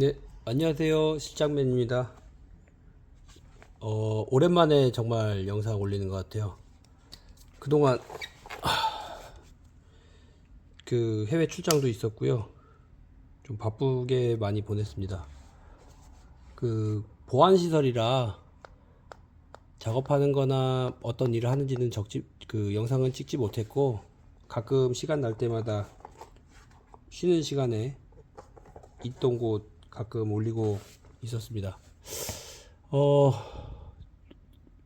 네, 안녕하세요. 실장맨입니다. 오랜만에 정말 영상 올리는 것 같아요. 그동안 그 해외 출장도 있었고요. 좀 바쁘게 많이 보냈습니다. 그 보안 시설이라 작업하는 거나 어떤 일을 하는지는 그 영상은 찍지 못했고, 가끔 시간 날 때마다 쉬는 시간에 있던 곳 가끔 올리고 있었습니다. 어,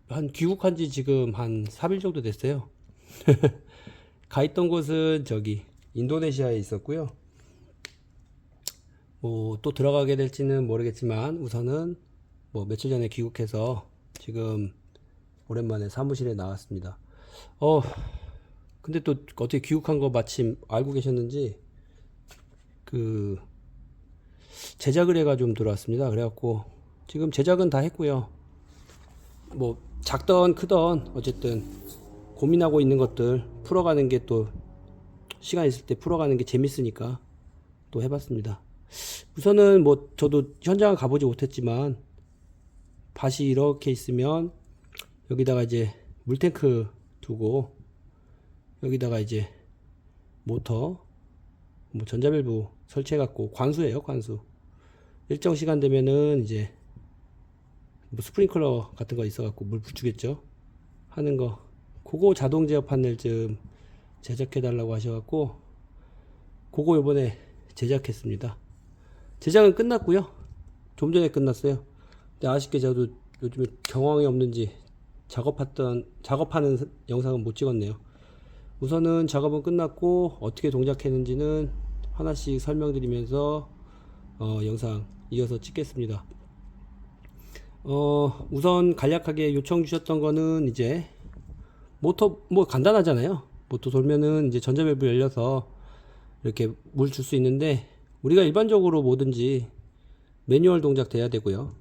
한 귀국한 지 지금 한 3일 정도 됐어요. 가 있던 곳은 저기 인도네시아에 있었고요. 뭐 또 들어가게 될지는 모르겠지만 우선은 뭐 며칠 전에 귀국해서 지금 오랜만에 사무실에 나왔습니다. 어 근데 또 어떻게 귀국한 거 마침 알고 계셨는지 그 제작 의뢰가 좀 들어왔습니다. 그래갖고 지금 제작은 다 했고요. 뭐 작던 크던 어쨌든 고민하고 있는 것들 풀어가는 게 또 시간 있을 때 풀어가는 게 재밌으니까 또 해봤습니다. 우선은 뭐 저도 현장을 가보지 못했지만 밭이 이렇게 있으면 여기다가 이제 물탱크 두고 여기다가 이제 모터 뭐 전자밸브 설치해 갖고 관수예요. 관수 일정 시간 되면은 이제 뭐 스프링클러 같은 거 있어 갖고 물 붙이겠죠 하는 거, 그거 자동 제어 판넬 좀 제작해 달라고 하셔 갖고 그거 요번에 제작했습니다. 제작은 끝났고요. 좀 전에 끝났어요. 근데 아쉽게 저도 요즘에 경황이 없는지 작업하는 영상은 못 찍었네요. 우선은 작업은 끝났고 어떻게 동작했는지는 하나씩 설명드리면서 영상 이어서 찍겠습니다. 우선 간략하게 요청 주셨던 거는 이제 모터 뭐 간단하잖아요. 모터 돌면은 이제 전자밸브 열려서 이렇게 물 줄 수 있는데, 우리가 일반적으로 뭐든지 매뉴얼 동작 돼야 되고요.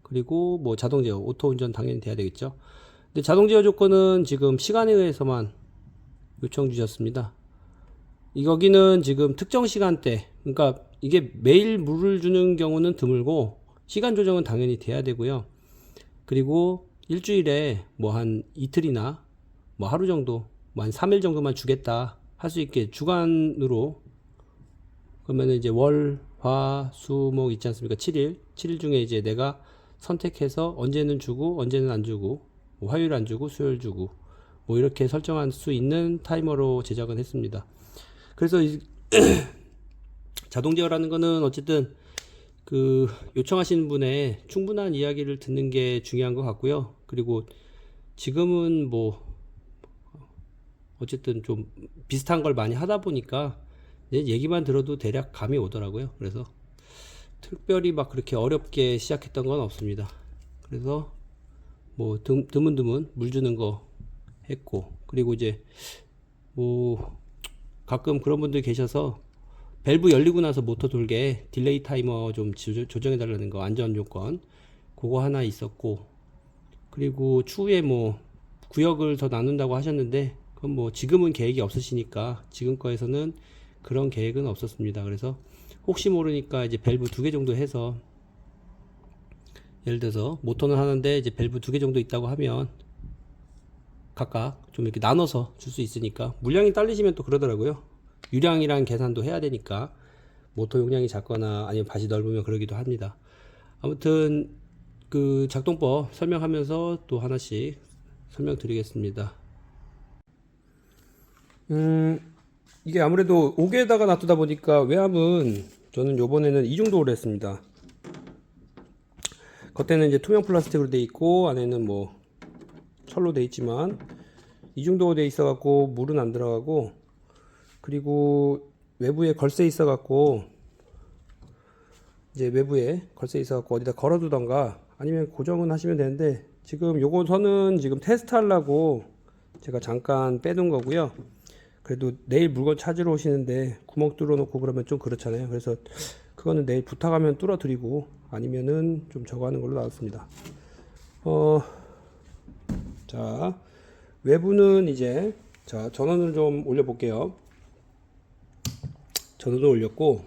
그리고 뭐 자동 제어, 오토 운전 당연히 돼야 되겠죠. 근데 자동 제어 조건은 지금 시간에 의해서만 요청 주셨습니다. 여기는 지금 특정 시간대, 그러니까 이게 매일 물을 주는 경우는 드물고 시간 조정은 당연히 돼야 되고요. 그리고 일주일에 뭐 한 이틀이나 뭐 하루 정도, 뭐 한 3일 정도만 주겠다 할 수 있게 주간으로, 그러면 이제 월, 화, 수, 목 있지 않습니까? 7일 중에 이제 내가 선택해서 언제는 주고 언제는 안 주고, 뭐 화요일 안 주고 수요일 주고, 뭐 이렇게 설정할 수 있는 타이머로 제작은 했습니다. 그래서 자동 제어라는 거는 어쨌든 그 요청하시는 분의 충분한 이야기를 듣는 게 중요한 것 같고요. 그리고 지금은 뭐 어쨌든 좀 비슷한 걸 많이 하다 보니까 얘기만 들어도 대략 감이 오더라고요. 그래서 특별히 막 그렇게 어렵게 시작했던 건 없습니다. 그래서 뭐 드문드문 물 주는 거 했고, 그리고 이제 뭐 가끔 그런 분들 계셔서 밸브 열리고 나서 모터 돌게 딜레이 타이머 좀 조정해 달라는 거, 안전 요건 그거 하나 있었고, 그리고 추후에 뭐 구역을 더 나눈다고 하셨는데 그건 뭐 지금은 계획이 없으시니까 지금 거에서는 그런 계획은 없었습니다. 그래서 혹시 모르니까 이제 밸브 2개 정도 해서, 예를 들어서 모터는 하는데 이제 밸브 2개 정도 있다고 하면 각각 좀 이렇게 나눠서 줄 수 있으니까, 물량이 딸리시면 또 그러더라고요. 유량이랑 계산도 해야 되니까 모터 용량이 작거나 아니면 밭이 넓으면 그러기도 합니다. 아무튼 그 작동법 설명하면서 또 하나씩 설명드리겠습니다. 이게 아무래도 5개에다가 놔두다 보니까 외압은 저는 요번에는 이중도를 했습니다. 겉에는 이제 투명 플라스틱으로 돼 있고 안에는 뭐 철로 돼 있지만 이중도가 돼 있어 갖고 물은 안 들어가고, 그리고 외부에 걸쇠 있어 갖고 이제 외부에 걸쇠 있어 갖고 어디다 걸어 두던가 아니면 고정은 하시면 되는데, 지금 요거 선은 지금 테스트 하려고 제가 잠깐 빼둔 거고요. 그래도 내일 물건 찾으러 오시는데 구멍 뚫어 놓고 그러면 좀 그렇잖아요. 그래서 그거는 내일 부탁하면 뚫어 드리고 아니면은 좀 저거 하는 걸로 나왔습니다. 자, 외부는 이제 자 전원을 좀 올려 볼게요. 전원을 올렸고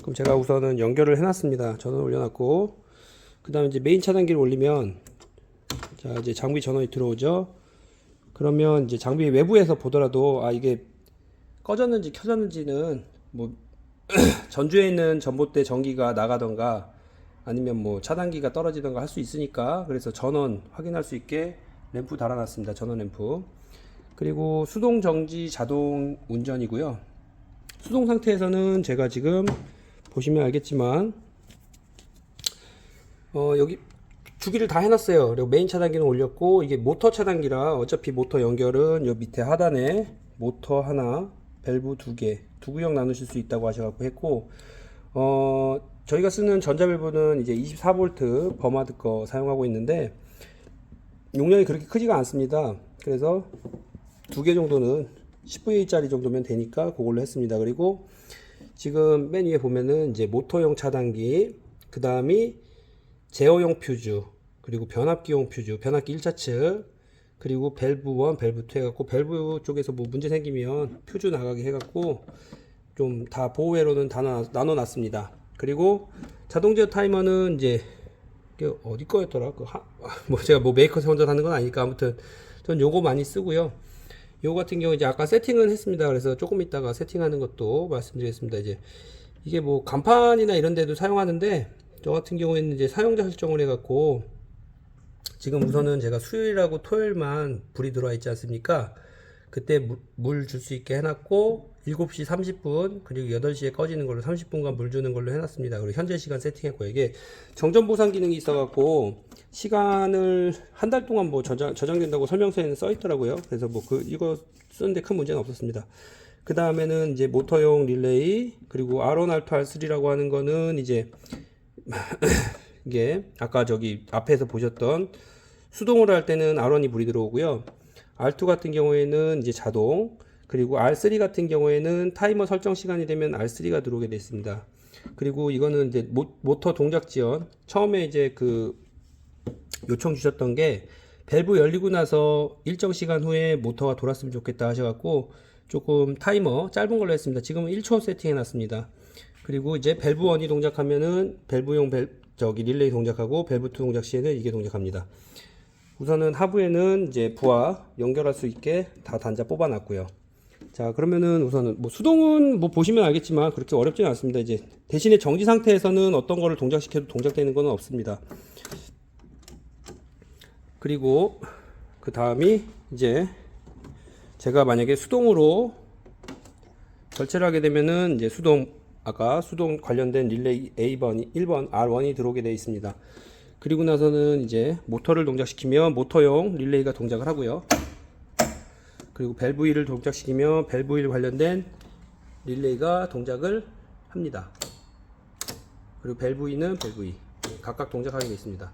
그럼 제가 우선은 연결을 해놨습니다. 전원 올려놨고, 그 다음에 이제 메인 차단기를 올리면, 자, 이제 장비 전원이 들어오죠. 그러면 이제 장비 외부에서 보더라도, 아, 이게 꺼졌는지 켜졌는지는, 뭐, 전주에 있는 전봇대 전기가 나가던가, 아니면 뭐 차단기가 떨어지던가 할 수 있으니까, 그래서 전원 확인할 수 있게 램프 달아놨습니다. 전원 램프. 그리고 수동 정지 자동 운전이고요. 수동 상태에서는 제가 지금 보시면 알겠지만 여기 주기를 다 해놨어요. 그리고 메인 차단기는 올렸고, 이게 모터 차단기라 어차피 모터 연결은 요 밑에 하단에 모터 하나, 밸브 두 개, 두 구역 나누실 수 있다고 하셔갖고 했고, 저희가 쓰는 전자밸브는 이제 24V 버마드 거 사용하고 있는데 용량이 그렇게 크지가 않습니다. 그래서 두 개 정도는 10VA 짜리 정도면 되니까 그걸로 했습니다. 그리고 지금 맨 위에 보면은 이제 모터용 차단기, 그 다음이 제어용 퓨즈, 그리고 변압기용 퓨즈, 변압기 1차 측, 그리고 밸브 1, 밸브 2 해갖고, 밸브 쪽에서 뭐 문제 생기면 퓨즈 나가게 해갖고 좀 다 보호회로는 다 나눠놨습니다. 그리고 자동 제어 타이머는 이제 어디 거였더라? 뭐 제가 뭐 메이커에서 혼자 하는 건 아니니까 아무튼 전 요거 많이 쓰고요. 요거 같은 경우 이제 아까 세팅은 했습니다. 그래서 조금 있다가 세팅하는 것도 말씀드리겠습니다. 이제 이게 뭐 간판이나 이런 데도 사용하는데, 저 같은 경우에는 이제 사용자 설정을 해갖고, 지금 우선은 제가 수요일하고 토요일만 불이 들어와 있지 않습니까? 그때 물 줄 수 있게 해놨고, 7시 30분 그리고 8시에 꺼지는 걸로 30분간 물 주는 걸로 해놨습니다. 그리고 현재 시간 세팅했고요. 이게 정전 보상 기능이 있어갖고 시간을 한 달 동안 뭐 저장된다고 설명서에는 써 있더라고요. 그래서 뭐 이거 쓰는데 큰 문제는 없었습니다. 그 다음에는 이제 모터용 릴레이, 그리고 R1, R2, R3라고 하는 거는 이제 이게 아까 저기 앞에서 보셨던 수동으로 할 때는 R1이 불이 들어오고요. R2 같은 경우에는 이제 자동, 그리고 R3 같은 경우에는 타이머 설정 시간이 되면 R3가 들어오게 되어 있습니다. 그리고 이거는 이제 모터 동작 지연, 처음에 이제 그 요청 주셨던 게 밸브 열리고 나서 일정 시간 후에 모터가 돌았으면 좋겠다 하셔갖고 조금 타이머 짧은 걸로 했습니다. 지금은 1초 세팅해 놨습니다. 그리고 이제 밸브 1이 동작하면은 밸브용 릴레이 동작하고, 밸브 2 동작 시에는 이게 동작합니다. 우선은 하부에는 이제 부하 연결할 수 있게 다 단자 뽑아 놨고요. 자, 그러면은 우선은 뭐 수동은 뭐 보시면 알겠지만 그렇게 어렵지는 않습니다. 이제 대신에 정지 상태에서는 어떤 거를 동작시켜도 동작되는 거는 없습니다. 그리고 그 다음이 이제 제가 만약에 수동으로 설치를 하게 되면은 이제 아까 수동 관련된 릴레이 A번 1번 R1이 들어오게 되어 있습니다. 그리고 나서는 이제 모터를 동작시키면 모터용 릴레이가 동작을 하고요. 그리고 밸브 1을 동작시키면 밸브 1 관련된 릴레이가 동작을 합니다. 그리고 밸브 2는 밸브 2 각각 동작하게 되어 있습니다.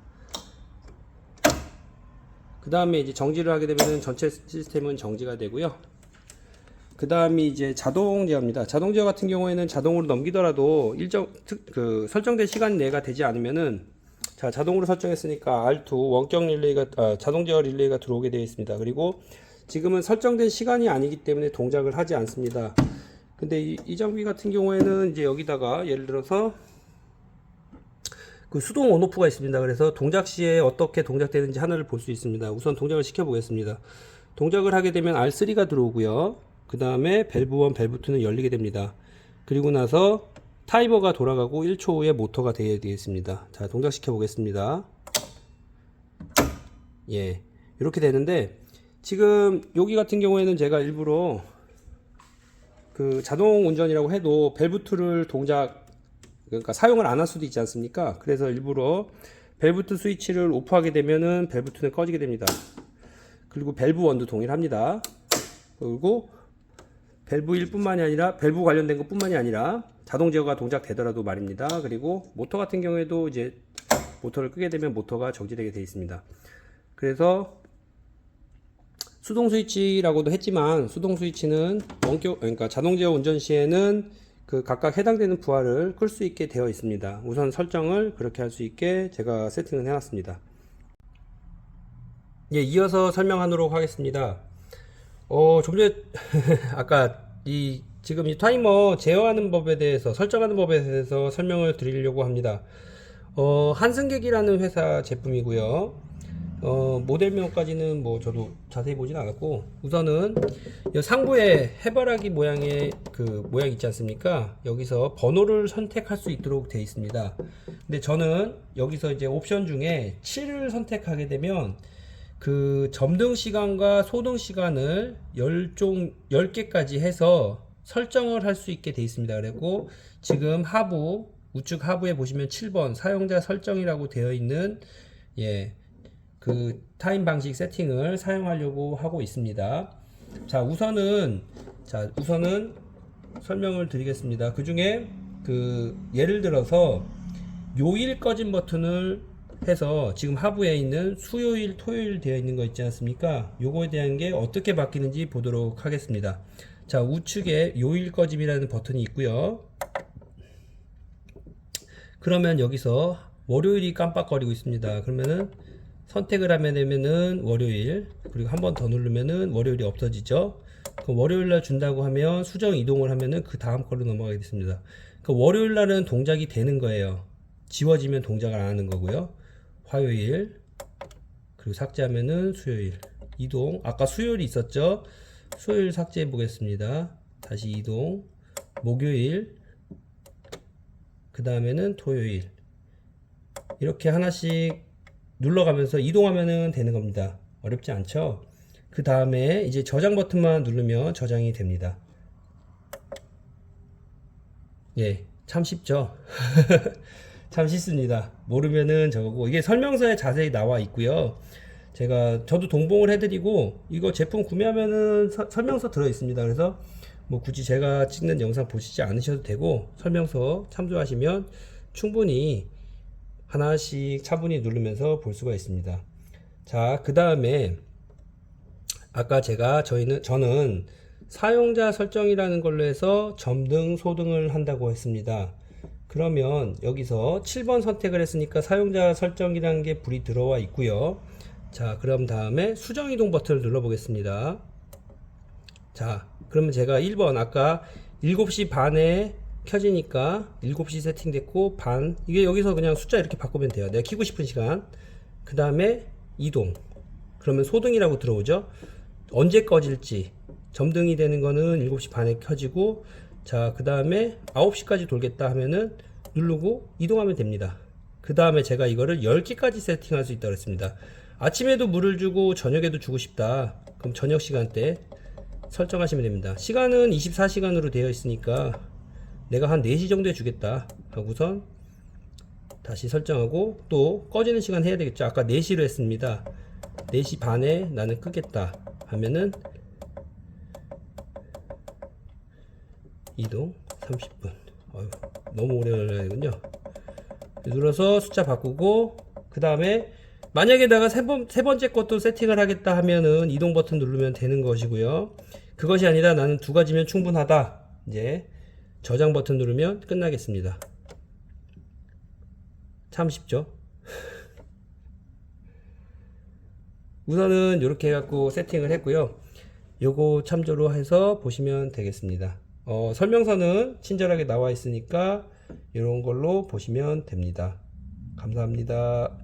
그 다음에 이제 정지를 하게 되면 전체 시스템은 정지가 되고요. 그 다음이 이제 자동 제어입니다. 자동 제어 같은 경우에는 자동으로 넘기더라도 설정된 시간 내가 되지 않으면은, 자, 자동으로 설정했으니까 R2 원격 릴레이가 자동 제어 릴레이가 들어오게 되어 있습니다. 그리고 지금은 설정된 시간이 아니기 때문에 동작을 하지 않습니다. 근데 이 장비 같은 경우에는 이제 여기다가 예를 들어서 그 수동 온오프가 있습니다. 그래서 동작 시에 어떻게 동작되는지 하나를 볼 수 있습니다. 우선 동작을 시켜 보겠습니다. 동작을 하게 되면 R3가 들어오고요. 그 다음에 밸브 1, 밸브 2는 열리게 됩니다. 그리고 나서 타이머가 돌아가고 1초 후에 모터가 되어야 되겠습니다. 자, 동작 시켜 보겠습니다. 예, 이렇게 되는데, 지금 여기 같은 경우에는 제가 일부러 그 자동 운전이라고 해도 밸브 2를 그러니까 사용을 안 할 수도 있지 않습니까? 그래서 일부러 밸브 2 스위치를 오프하게 되면은 밸브 2는 꺼지게 됩니다. 그리고 밸브 1도 동일합니다. 그리고 밸브 1뿐만이 아니라 밸브 관련된 것뿐만이 아니라 자동 제어가 동작되더라도 말입니다. 그리고 모터 같은 경우에도 이제 모터를 끄게 되면 모터가 정지되게 되어 있습니다. 그래서 수동 스위치라고도 했지만, 수동 스위치는 그러니까 자동 제어 운전 시에는 그 각각 해당되는 부하를 끌 수 있게 되어 있습니다. 우선 설정을 그렇게 할 수 있게 제가 세팅을 해놨습니다. 예, 이어서 설명하도록 하겠습니다. 좀 전에 아까 이 지금 이 타이머 제어하는 법에 대해서 설정하는 법에 대해서 설명을 드리려고 합니다. 한승객이라는 회사 제품이고요. 모델명까지는 뭐 저도 자세히 보진 않았고, 우선은 이 상부에 해바라기 모양의 그 모양 있지 않습니까? 여기서 번호를 선택할 수 있도록 되어 있습니다. 근데 저는 여기서 이제 옵션 중에 7을 선택하게 되면 그 점등 시간과 소등 시간을 10개까지 해서 설정을 할 수 있게 되어 있습니다. 그리고 지금 하부, 우측 하부에 보시면 7번 사용자 설정이라고 되어 있는, 예, 그 타임 방식 세팅을 사용하려고 하고 있습니다. 자, 우선은 설명을 드리겠습니다. 그 중에 그 예를 들어서 요일 꺼진 버튼을 해서 지금 하부에 있는 수요일, 토요일 되어 있는 거 있지 않습니까? 요거에 대한 게 어떻게 바뀌는지 보도록 하겠습니다. 자, 우측에 요일 꺼짐이라는 버튼이 있고요. 그러면 여기서 월요일이 깜빡거리고 있습니다. 그러면은 선택을 하면은 월요일, 그리고 한 번 더 누르면은 월요일이 없어지죠. 그 월요일 날 준다고 하면 수정 이동을 하면은 그 다음 걸로 넘어가게 됐습니다. 그 월요일 날은 동작이 되는 거예요. 지워지면 동작을 안 하는 거고요. 화요일, 그리고 삭제하면은 수요일 이동. 아까 수요일이 있었죠. 수요일 삭제해 보겠습니다. 다시 이동. 목요일, 그 다음에는 토요일. 이렇게 하나씩 눌러가면서 이동하면 되는 겁니다. 어렵지 않죠? 그 다음에 이제 저장 버튼만 누르면 저장이 됩니다. 예, 참 쉽죠? 참 쉽습니다. 모르면은 저거고, 이게 설명서에 자세히 나와 있고요. 저도 동봉을 해드리고, 이거 제품 구매하면은 설명서 들어 있습니다. 그래서 뭐 굳이 제가 찍는 영상 보시지 않으셔도 되고, 설명서 참조하시면 충분히 하나씩 차분히 누르면서 볼 수가 있습니다. 자, 그 다음에 아까 저는 사용자 설정이라는 걸로 해서 점등, 소등을 한다고 했습니다. 그러면 여기서 7번 선택을 했으니까 사용자 설정이라는 게 불이 들어와 있고요. 자, 그럼 다음에 수정 이동 버튼을 눌러 보겠습니다. 자, 그러면 제가 1번 아까 7시 반에 켜지니까 7시 세팅됐고 반, 이게 여기서 그냥 숫자 이렇게 바꾸면 돼요. 내가 키고 싶은 시간. 그 다음에 이동, 그러면 소등이라고 들어오죠. 언제 꺼질지, 점등이 되는 거는 7시 반에 켜지고, 자, 그 다음에 9시까지 돌겠다 하면은 누르고 이동하면 됩니다. 그 다음에 제가 이거를 10개까지 세팅할 수 있다고 했습니다. 아침에도 물을 주고 저녁에도 주고 싶다, 그럼 저녁 시간대 설정하시면 됩니다. 시간은 24시간으로 되어 있으니까 내가 한 4시 정도에 주겠다 하고선 다시 설정하고, 또 꺼지는 시간 해야 되겠죠. 아까 4시로 했습니다. 4시 반에 나는 끄겠다 하면은 이동 30분. 너무 오래 걸려야군요. 눌러서 숫자 바꾸고, 그 다음에 만약에 내가 세 번째 것도 세팅을 하겠다 하면은 이동 버튼 누르면 되는 것이고요. 그것이 아니라 나는 2가지면 충분하다, 이제 저장 버튼 누르면 끝나겠습니다. 참 쉽죠? 우선은 이렇게 해갖고 세팅을 했고요. 요거 참조로 해서 보시면 되겠습니다. 설명서는 친절하게 나와 있으니까 이런 걸로 보시면 됩니다. 감사합니다.